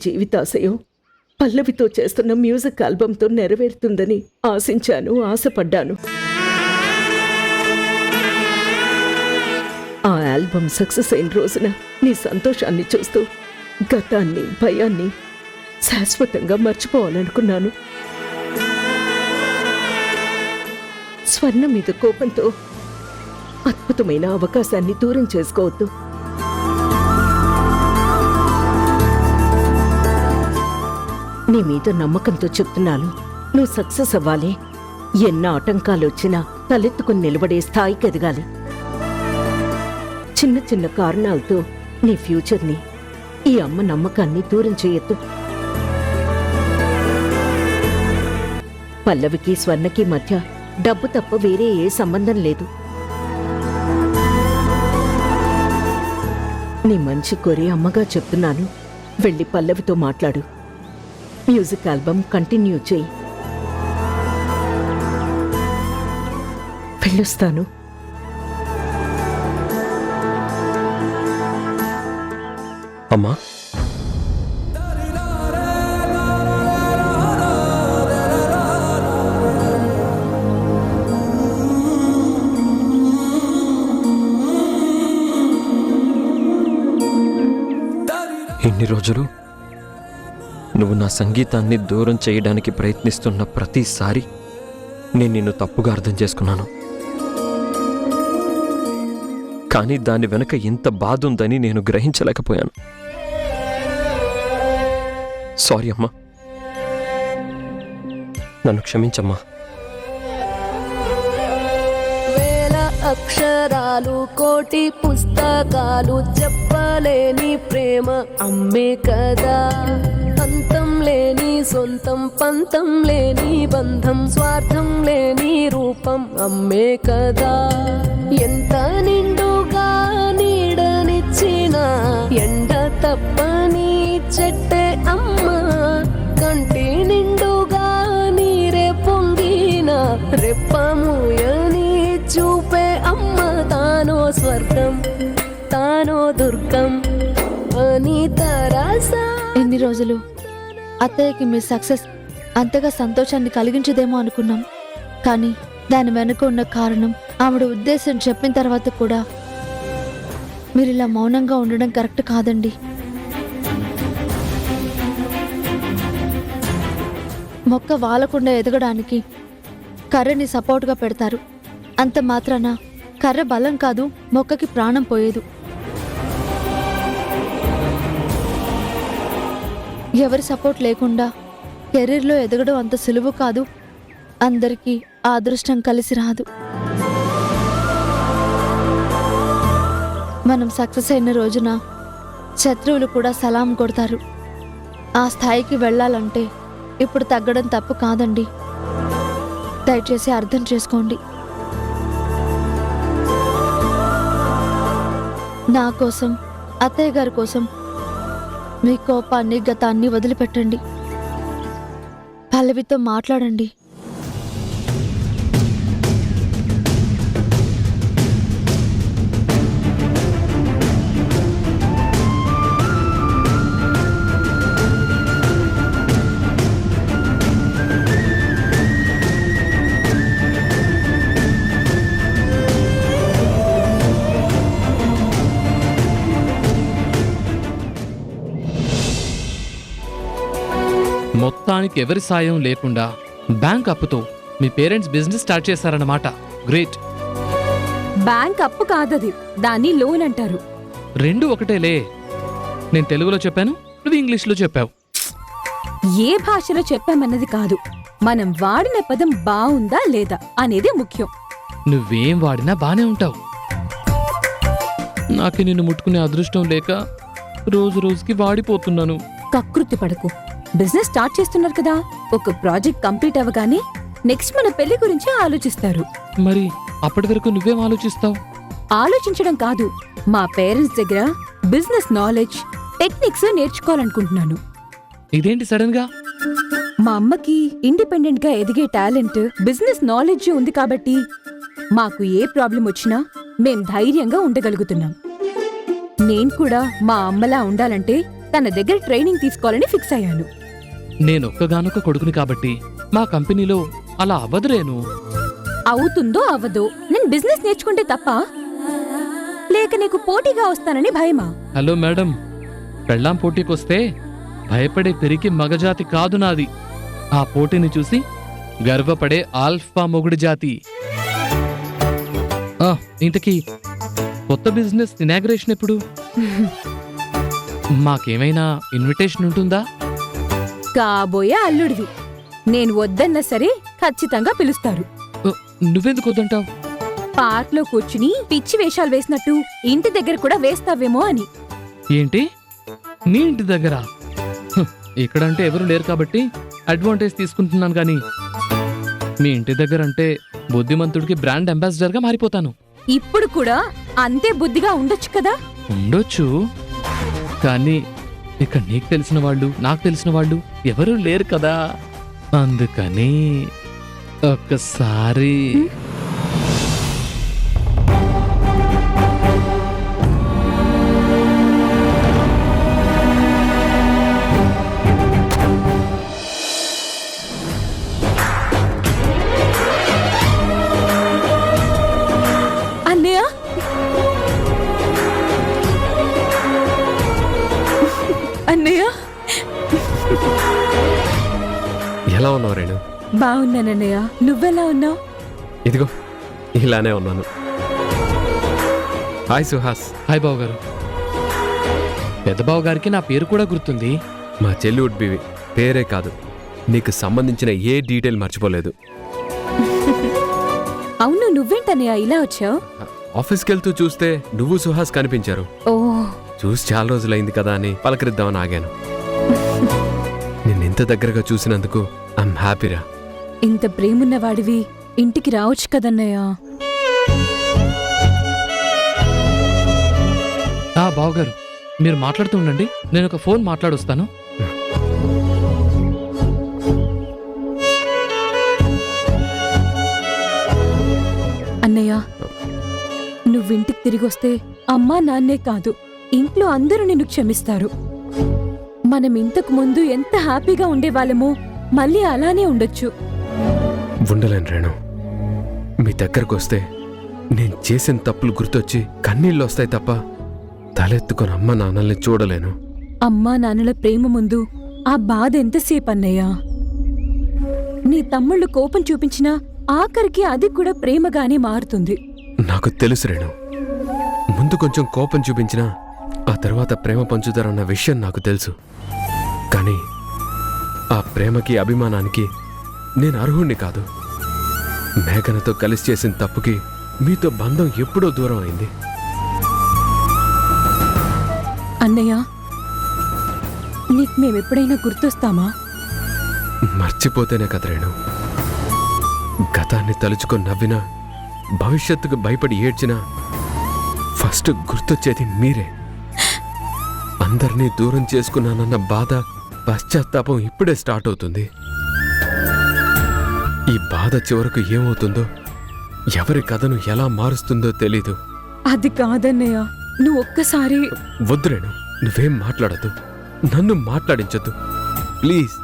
జీవితాశయం పల్లవితో చేస్తున్న మ్యూజిక్ ఆల్బంతో నెరవేరుతుందని ఆశించాను, ఆశపడ్డాను. ఆ album success అయిన రోజున నీ సంతోషాన్ని చూస్తూ గతాన్ని, భయాన్ని శాశ్వతంగా మర్చిపోవాలనుకున్నాను. స్వర్ణ మీద కోపంతో అద్భుతమైన అవకాశాన్ని దూరం చేసుకోవద్దు. నీ మీద నమ్మకంతో చెప్తున్నాను, నువ్వు సక్సెస్ అవ్వాలి. ఎన్న ఆటంకాలు వచ్చినా తలెత్తుకుని నిలబడే స్థాయికి ఎదగాలి. చిన్న చిన్న కారణాలతో నీ ఫ్యూచర్ని, ఈ అమ్మ నమ్మకాన్ని దూరం చేయొద్దు. పల్లవికి స్వర్ణకి మధ్య డబ్బు తప్ప వేరే ఏ సంబంధం లేదు. నీ మంచి కోరి అమ్మగా చెప్తున్నాను, వెళ్ళి పల్లవితో మాట్లాడు. మ్యూజిక్ ఆల్బమ్ కంటిన్యూ చేయి. వెళ్ళొస్తాను. అమ్మా, ఇన్ని రోజులు నువ్వు నా సంగీతాన్ని దూరం చేయడానికి ప్రయత్నిస్తున్న ప్రతిసారి నేను నిన్ను తప్పుగా అర్థం చేసుకున్నాను. కానీ దాని వెనక ఇంత బాధ ఉందని నేను గ్రహించలేకపోయాను. సారీ అమ్మా, నన్ను క్షమించమ్మా. అక్షరాలు కోటి పుస్తకాలు చెప్పలేని ప్రేమ అమ్మే కదా. అంతం లేని సొంతం, పంతం లేని బంధం, స్వార్థం లేని రూపం అమ్మే కదా. ఎంత నిండుగా నీడనిచ్చిన ఎండ తప్పని చెట్టే అమ్మ. కంటి నిండుగా నీరే పొంగిన రెప్పముయని చూపే అమ్మ. తానో స్వర్గం, తానో దుర్గం అని తరాసా. ఎన్ని రోజులు అత్తయ్యకి మీ సక్సెస్ అంతగా సంతోషాన్ని కలిగించదేమో అనుకున్నాం. కానీ దాని వెనుక ఉన్న కారణం, ఆవిడ ఉద్దేశం చెప్పిన తర్వాత కూడా మీరు ఇలా మౌనంగా ఉండడం కరెక్ట్ కాదండి. మొక్క వాలకుండా ఎదగడానికి కర్రని సపోర్ట్గా పెడతారు. అంత మాత్రాన కర్ర బలం కాదు, మొక్కకి ప్రాణం పోయేదు. ఎవరి సపోర్ట్ లేకుండా కెరీర్లో ఎదగడం అంత సులువు కాదు. అందరికీ ఆ అదృష్టం కలిసి రాదు. మనం సక్సెస్ అయిన రోజున శత్రువులు కూడా సలాం కొడతారు. ఆ స్థాయికి వెళ్ళాలంటే ఇప్పుడు తగ్గడం తప్పు కాదండి. దయచేసి అర్థం చేసుకోండి. నా కోసం, అత్తయ్య గారి కోసం మీ కోపాన్ని, గతాన్ని వదిలిపెట్టండి. పల్లవితో మాట్లాడండి. మొత్తానికి ఎవరి సాయం లేకుండా బ్యాంక్ అప్పుతో మీ పేరెంట్స్ బిజినెస్ స్టార్ట్ చేశారన్నమాట. గ్రేట్. బ్యాంక్ అప్పు కాదది, దాన్ని లోన్ అంటారు. రెండు ఒకటేలే. నేను తెలుగులో చెప్పాను, నువ్వు ఇంగ్లీష్లో చెప్పావు. ఏ భాషలో చెప్పామన్నది కాదు, మనం వాడిన పదం బావుందా లేదా అనేది ముఖ్యం. నువ్వేం వాడినా బానే ఉంటావు. నాకు నిన్ను ముట్టుకునే అదృష్టం లేక రోజు రోజుకి వాడిపోతున్నాను. కకృతి పడకు. బిజినెస్ స్టార్ట్ చేస్తున్నారు కదా, ఒక ప్రాజెక్ట్ కంప్లీట్ అవ్వగానే నెక్స్ట్ మన పెళ్లి గురించి ఆలోచిస్తారు. మరి అప్పటి వరకు నువ్వేం ఆలోచిస్తావు? ఆలోచించడం కాదు, మా పేరెంట్స్ దగ్గర బిజినెస్ నాలెడ్జ్, టెక్నిక్స్ నేర్చుకోవాలనుకుంటున్నాను. ఇదేంటి సడన్ గా? మా అమ్మకి ఇండిపెండెంట్ గా ఎదిగే టాలెంట్, బిజినెస్ నాలెడ్జ్ ఉంది కాబట్టి మాకు ఏ ప్రాబ్లం వచ్చినా మేం ధైర్యంగా ఉండగలుగుతున్నాం. నేను కూడా మా అమ్మలా ఉండాలంటే తన దగ్గర ట్రైనింగ్ తీసుకోవాలని ఫిక్స్ అయ్యాను. నేనొక్కగానొక్క కొడుకుని కాబట్టి మా కంపెనీలో అలా అవ్వదురేను. అవుతుందో అవ్వదో నేను బిజినెస్ నేర్చుకుంటే తప్ప, లేక నీకు పోటీగా వస్తానని భయమా? హలో మేడం, పెళ్ళాం పోటీకొస్తే భయపడే పెరిగి మగజాతి కాదు నాది. ఆ పోటీని చూసి గర్వపడే ఆల్ఫా మొగుడి జాతి. ఇంతకీ కొత్త బిజినెస్ ఇనాగ్రేషన్ ఎప్పుడు? మాకేమైనా ఇన్విటేషన్ ఉంటుందా? కాబోయే అల్లుడివి. నేను వద్దన్నా సరే ఖచ్చితంగా పిలుస్తారు. నువ్వెందుకు వద్దంటావు? పార్క్ లో కూర్చుని పిచ్చి వేషాలు వేసినట్టు ఇంటి దగ్గర కూడా వేస్తావేమో అని. ఏంటి, నీ ఇంటి దగ్గర? ఇక్కడంటే ఎవరు లేరు కాబట్టి అడ్వాంటేజ్ తీసుకుంటున్నాను కానీ మీ ఇంటి దగ్గర అంటే బుద్ధిమంతుడికి బ్రాండ్ అంబాసిడర్ గా మారిపోతాను. ఇప్పుడు కూడా అంతే బుద్ధిగా ఉండొచ్చు కదా. ఉండొచ్చు, కానీ ఇక్కడ నీకు తెలిసిన వాళ్ళు నాకు తెలిసిన వాళ్ళు ఎవరూ లేరు కదా. అందుకని ఒక్కసారి అన్నయ్య, అన్నయ్య. ఎలా ఉన్నావు రేణు? బాగున్నానన్నయ్య, నువ్వెలా ఉన్నావు? ఇదిగో ఇలానే ఉన్నాను. హాయ్ సుహాస్. హాయ్ బావు గారు. పెద్ద బావు గారికి నా పేరు కూడా గుర్తుంది. మా చెల్లి ఉడ్బివి పేరే కాదు, నీకు సంబంధించిన ఏ డీటెయిల్ మర్చిపోలేదు. అవును, నువ్వేంటన్నయ్య ఇలా వచ్చావు? ఆఫీస్కి వెళ్తూ చూస్తే నువ్వు సుహాస్ కనిపించారు. ఓ, చూసి చాలా రోజులైంది కదా అని పలకరిద్దామని ఆగాను. నిన్నెంత దగ్గరగా చూసినందుకు ఐఎమ్ హ్యాపీరా. ఇంత ప్రేమున్న వాడివి ఇంటికి రావచ్చు కదన్నయ్య. బావు గారు, మీరు మాట్లాడుతూ ఉండండి, నేను ఒక ఫోన్ మాట్లాడొస్తాను. అన్నయ్య, నువ్వింటికి తిరిగొస్తే అమ్మా నాన్నే కాదు ఇంట్లో అందరూ నిన్ను క్షమిస్తారు. మనం ఇంతకు ముందు ఎంత హ్యాపీగా ఉండేవాళ్ళమో మళ్ళీ అలానే ఉండొచ్చు. ఉండలేను రేణు. మీ దగ్గరకు వస్తే నేను చేసిన తప్పులు గుర్తొచ్చి కన్నీళ్ళు వస్తాయి తప్ప తలెత్తుకొని అమ్మ నాన్నల్ని చూడలేను. అమ్మా నాన్నల ప్రేమ ముందు ఆ బాధ ఎంతసేపు అన్నయ్య? నీ తమ్ముళ్ళు కోపం చూపించినా ఆఖరికి అది కూడా ప్రేమగానే మారుతుంది. నాకు తెలుసు రేణు. ముందు కొంచెం కోపం చూపించినా ఆ తర్వాత ప్రేమ పంచుతారన్న విషయం నాకు తెలుసు. కానీ ఆ ప్రేమకి అభిమానానికి నేను అర్హుణ్ణి కాదు. మేఘనతో కలిసి చేసిన తప్పుకి మీతో బంధం ఎప్పుడో దూరం అయింది. అన్నయ్య, నీకు మేమెప్పుడైనా గుర్తొస్తామా? మర్చిపోతేనే కదా రేణు. గతాన్ని తలుచుకొని నవ్వినా, భవిష్యత్తుకు భయపడి ఏడ్చినా ఫస్ట్ గుర్తొచ్చేది మీరే. అందరినీ దూరం చేసుకున్నానన్న బాధ, పశ్చాత్తాపం ఇప్పుడే స్టార్ట్ అవుతుంది. ఈ బాధ చివరకు ఏమవుతుందో, ఎవరి కథను ఎలా మారుస్తుందో తెలీదు. అది కాదన్నయ్య, నువ్వు ఒక్కసారి. వద్దురేను, నువ్వేం మాట్లాడద్దు, నన్ను మాట్లాడించొద్దు ప్లీజ్.